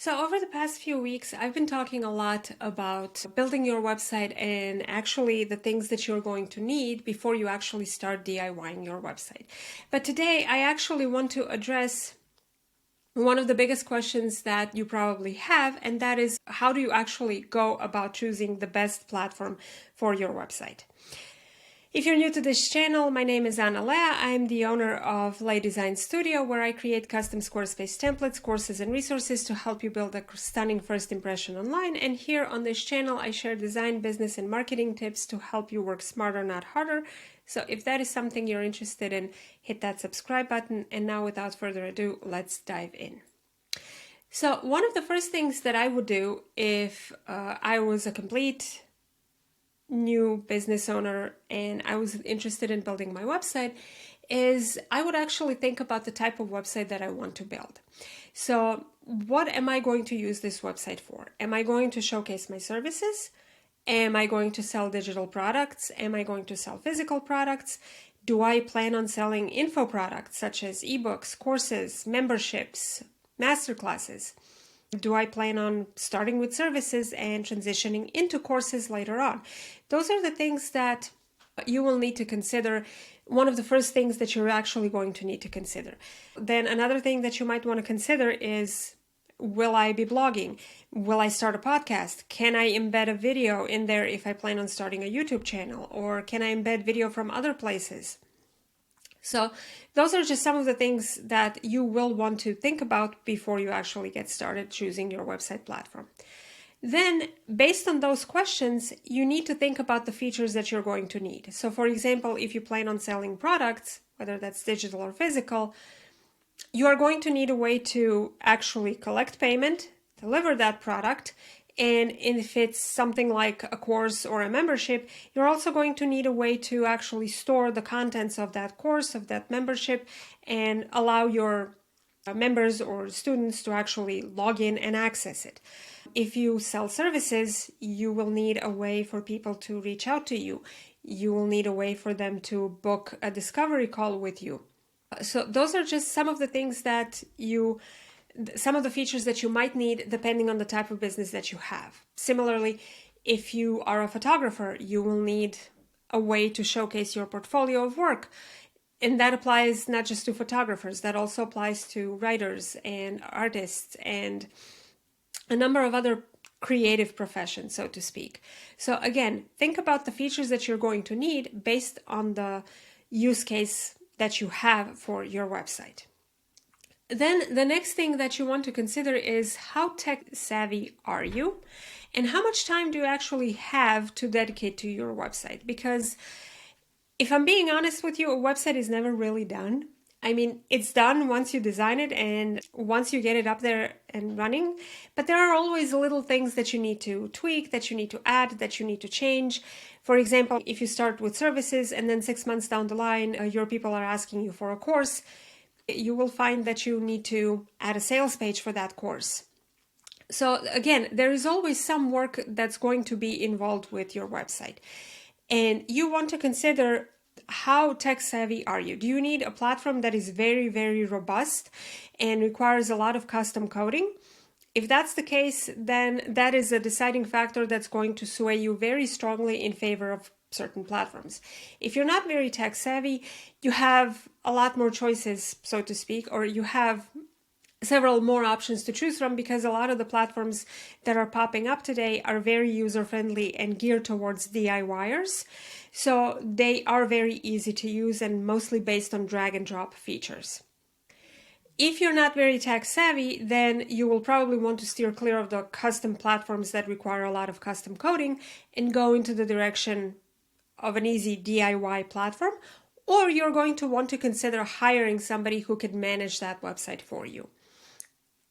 So over the past few weeks, I've been talking a lot about building your website and actually the things that you're going to need before you actually start DIYing your website. But today, I actually want to address one of the biggest questions that you probably have, and that is, how do you actually go about choosing the best platform for your website? If you're new to this channel, my name is Ana Lea. I'm the owner of Lea Design Studio, where I create custom Squarespace templates, courses, and resources to help you build a stunning first impression online. And here on this channel, I share design, business, and marketing tips to help you work smarter, not harder. So if that is something you're interested in, hit that subscribe button. And now, without further ado, let's dive in. So one of the first things that I would do if I was a complete new business owner and I was interested in building my website is I would actually think about the type of website that I want to build. So what am I going to use this website for? Am I going to showcase my services? Am I going to sell digital products? Am I going to sell physical products? Do I plan on selling info products such as ebooks, courses, memberships, masterclasses? Do I plan on starting with services and transitioning into courses later on? Those are the things that you will need to consider. One of the first things that you're actually going to need to consider. Then another thing that you might want to consider is, will I be blogging? Will I start a podcast? Can I embed a video in there if I plan on starting a YouTube channel? Or can I embed video from other places? So those are just some of the things that you will want to think about before you actually get started choosing your website platform. Then, based on those questions, you need to think about the features that you're going to need. So for example, if you plan on selling products, whether that's digital or physical, you are going to need a way to actually collect payment, deliver that product, and if it's something like a course or a membership, you're also going to need a way to actually store the contents of that course, of that membership, and allow your members or students to actually log in and access it. If you sell services, you will need a way for people to reach out to you. You will need a way for them to book a discovery call with you. So those are just some of the things that some of the features that you might need depending on the type of business that you have. Similarly, if you are a photographer, you will need a way to showcase your portfolio of work. And that applies not just to photographers, that also applies to writers and artists and a number of other creative professions, so to speak. So again, think about the features that you're going to need based on the use case that you have for your website. Then the next thing that you want to consider is, how tech savvy are you? And how much time do you actually have to dedicate to your website? Because if I'm being honest with you, a website is never really done. I mean, it's done once you design it and once you get it up there and running, but there are always little things that you need to tweak, that you need to add, that you need to change. For example, if you start with services and then 6 months down the line, your people are asking you for a course, you will find that you need to add a sales page for that course. So again, there is always some work that's going to be involved with your website. And you want to consider, how tech savvy are you? Do you need a platform that is very, very robust and requires a lot of custom coding? If that's the case, then that is a deciding factor that's going to sway you very strongly in favor of certain platforms. If you're not very tech savvy, you have a lot more choices, so to speak, or you have several more options to choose from, because a lot of the platforms that are popping up today are very user-friendly and geared towards DIYers. So they are very easy to use and mostly based on drag and drop features. If you're not very tech savvy, then you will probably want to steer clear of the custom platforms that require a lot of custom coding and go into the direction of an easy DIY platform, or you're going to want to consider hiring somebody who can manage that website for you.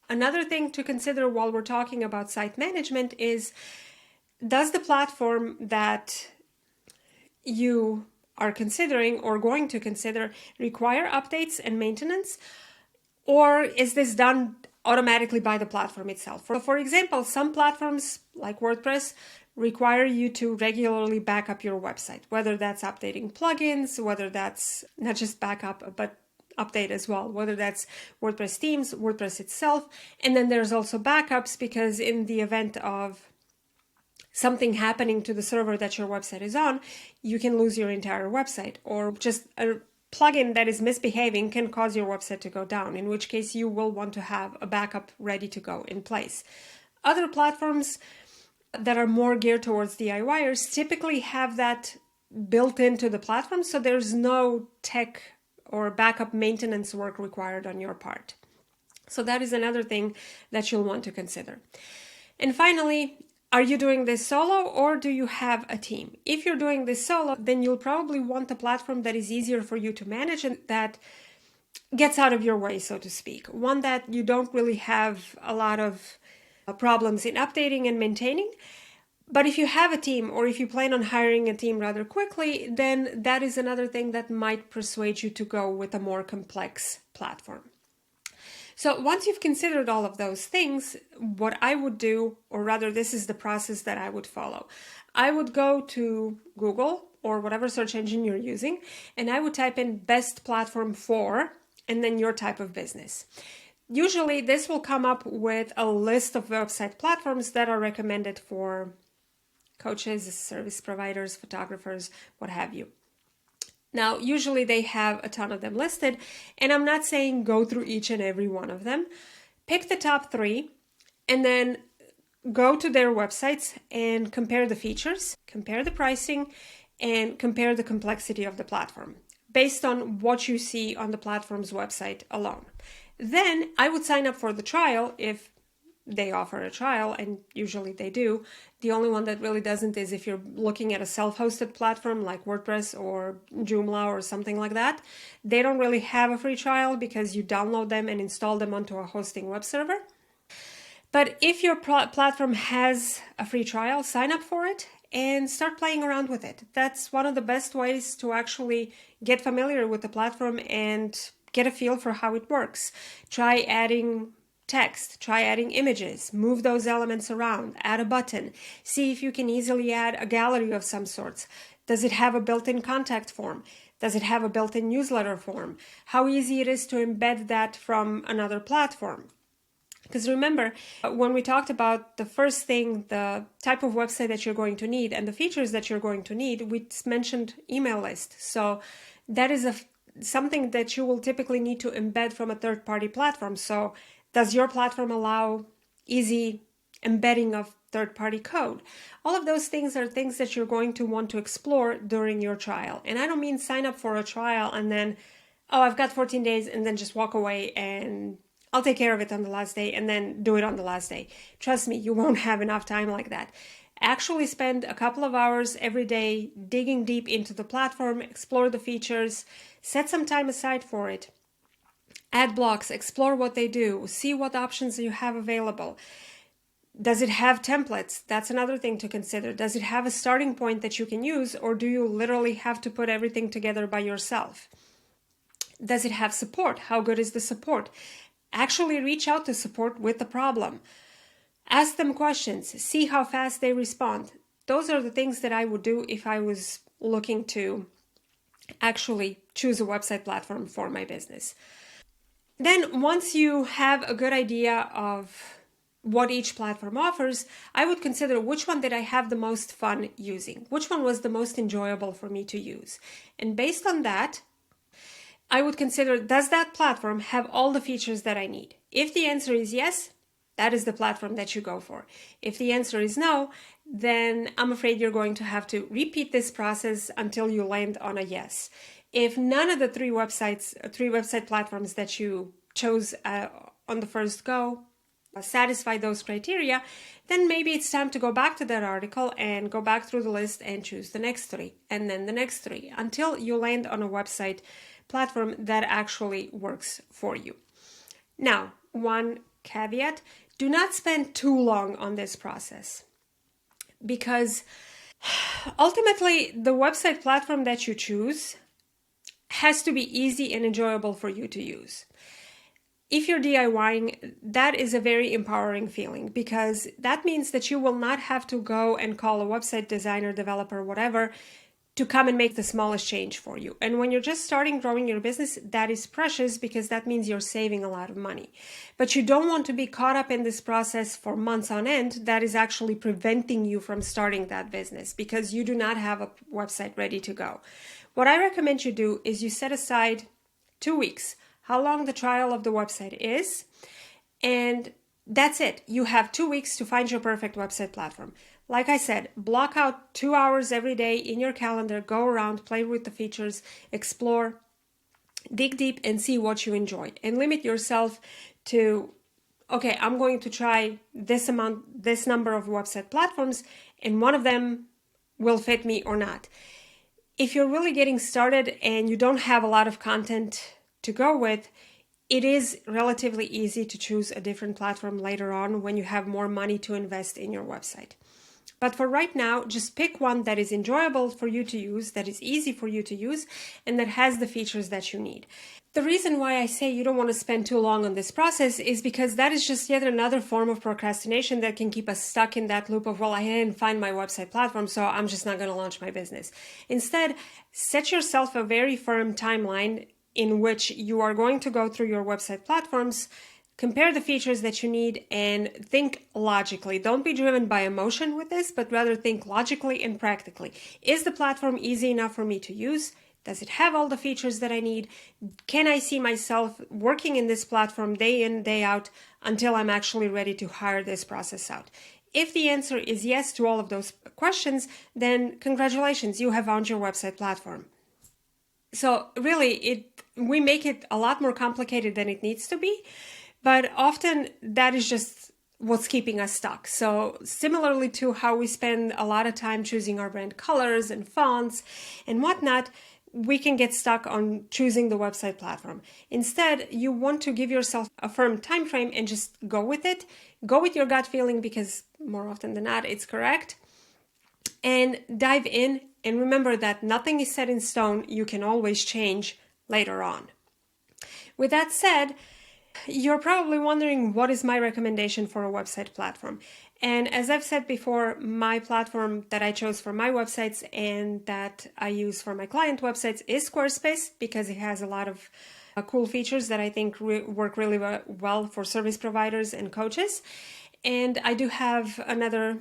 Another thing to consider while we're talking about site management is, does the platform that you are considering or going to consider require updates and maintenance, or is this done automatically by the platform itself? For example, some platforms like WordPress require you to regularly back up your website, whether that's updating plugins, whether that's not just backup, but update as well, whether that's WordPress themes, WordPress itself, and then there's also backups, because in the event of something happening to the server that your website is on, you can lose your entire website, or just a plugin that is misbehaving can cause your website to go down, in which case you will want to have a backup ready to go in place. Other platforms that are more geared towards DIYers typically have that built into the platform, so there's no tech or backup maintenance work required on your part. So that is another thing that you'll want to consider. And finally, are you doing this solo or do you have a team? If you're doing this solo, then you'll probably want a platform that is easier for you to manage and that gets out of your way, so to speak. One that you don't really have a lot of problems in updating and maintaining. But if you have a team, or if you plan on hiring a team rather quickly, then that is another thing that might persuade you to go with a more complex platform. So once you've considered all of those things, what I would do, or rather this is the process that I would follow. I would go to Google or whatever search engine you're using, and I would type in best platform for, and then your type of business. Usually this will come up with a list of website platforms that are recommended for coaches, service providers, photographers, what have you. Now, usually they have a ton of them listed, and I'm not saying go through each and every one of them. Pick the top 3 and then go to their websites and compare the features, compare the pricing, and compare the complexity of the platform based on what you see on the platform's website alone. Then I would sign up for the trial if they offer a trial, and usually they do. The only one that really doesn't is if you're looking at a self-hosted platform like WordPress or Joomla or something like that. They don't really have a free trial because you download them and install them onto a hosting web server. But if your platform has a free trial, sign up for it and start playing around with it. That's one of the best ways to actually get familiar with the platform and get a feel for how it works. Try adding text, try adding images, move those elements around, add a button, see if you can easily add a gallery of some sorts. Does it have a built-in contact form? Does it have a built-in newsletter form? How easy it is to embed that from another platform? Because remember, when we talked about the first thing, the type of website that you're going to need and the features that you're going to need, we mentioned email list. So that is something that you will typically need to embed from a third-party platform. So does your platform allow easy embedding of third-party code? All of those things are things that you're going to want to explore during your trial. And I don't mean sign up for a trial and then, oh, I've got 14 days and then just walk away and I'll take care of it on the last day and then do it on the last day. Trust me, you won't have enough time like that. Actually spend a couple of hours every day digging deep into the platform, explore the features, set some time aside for it. Add blocks, explore what they do, see what options you have available. Does it have templates? That's another thing to consider. Does it have a starting point that you can use, or do you literally have to put everything together by yourself? Does it have support? How good is the support? Actually reach out to support with the problem. Ask them questions. See how fast they respond. Those are the things that I would do if I was looking to actually choose a website platform for my business. Then once you have a good idea of what each platform offers, I would consider which one did I have the most fun using? Which one was the most enjoyable for me to use? And based on that, I would consider, does that platform have all the features that I need? If the answer is yes, that is the platform that you go for. If the answer is no, then I'm afraid you're going to have to repeat this process until you land on a yes. If none of the three website platforms that you chose on the first go satisfy those criteria, then maybe it's time to go back to that article and go back through the list and choose the next 3 and then the next 3 until you land on a website platform that actually works for you. Now, one caveat, do not spend too long on this process, because ultimately the website platform that you choose has to be easy and enjoyable for you to use. If you're DIYing, that is a very empowering feeling, because that means that you will not have to go and call a website designer, developer, whatever, to come and make the smallest change for you. And when you're just starting growing your business, that is precious because that means you're saving a lot of money. But you don't want to be caught up in this process for months on end. That is actually preventing you from starting that business because you do not have a website ready to go. What I recommend you do is you set aside 2 weeks, how long the trial of the website is, and that's it. You have 2 weeks to find your perfect website platform. Like I said, block out 2 hours every day in your calendar, go around, play with the features, explore, dig deep and see what you enjoy. And limit yourself to, okay, I'm going to try this number of website platforms, and one of them will fit me or not. If you're really getting started and you don't have a lot of content to go with, it is relatively easy to choose a different platform later on when you have more money to invest in your website. But for right now, just pick one that is enjoyable for you to use, that is easy for you to use, and that has the features that you need. The reason why I say you don't want to spend too long on this process is because that is just yet another form of procrastination that can keep us stuck in that loop of, well, I didn't find my website platform, so I'm just not going to launch my business. Instead, set yourself a very firm timeline in which you are going to go through your website platforms, compare the features that you need, and think logically. Don't be driven by emotion with this, but rather think logically and practically. Is the platform easy enough for me to use? Does it have all the features that I need? Can I see myself working in this platform day in, day out until I'm actually ready to hire this process out? If the answer is yes to all of those questions, then congratulations, you have found your website platform. So really, we make it a lot more complicated than it needs to be. But often that is just what's keeping us stuck. So similarly to how we spend a lot of time choosing our brand colors and fonts and whatnot, we can get stuck on choosing the website platform. Instead, you want to give yourself a firm time frame and just go with it. Go with your gut feeling because more often than not, it's correct. And dive in, and remember that nothing is set in stone. You can always change later on. With that said, you're probably wondering, what is my recommendation for a website platform? And as I've said before, my platform that I chose for my websites and that I use for my client websites is Squarespace because it has a lot of cool features that I think work really well for service providers and coaches. And I do have another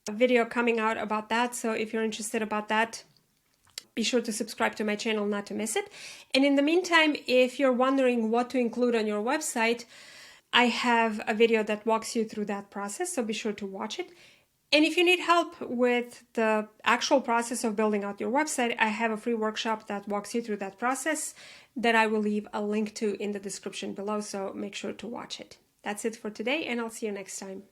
video coming out about that. So if you're interested about that, be sure to subscribe to my channel not to miss it. And in the meantime, if you're wondering what to include on your website, I have a video that walks you through that process, so be sure to watch it. And if you need help with the actual process of building out your website, I have a free workshop that walks you through that process that I will leave a link to in the description below, so make sure to watch it. That's it for today, and I'll see you next time.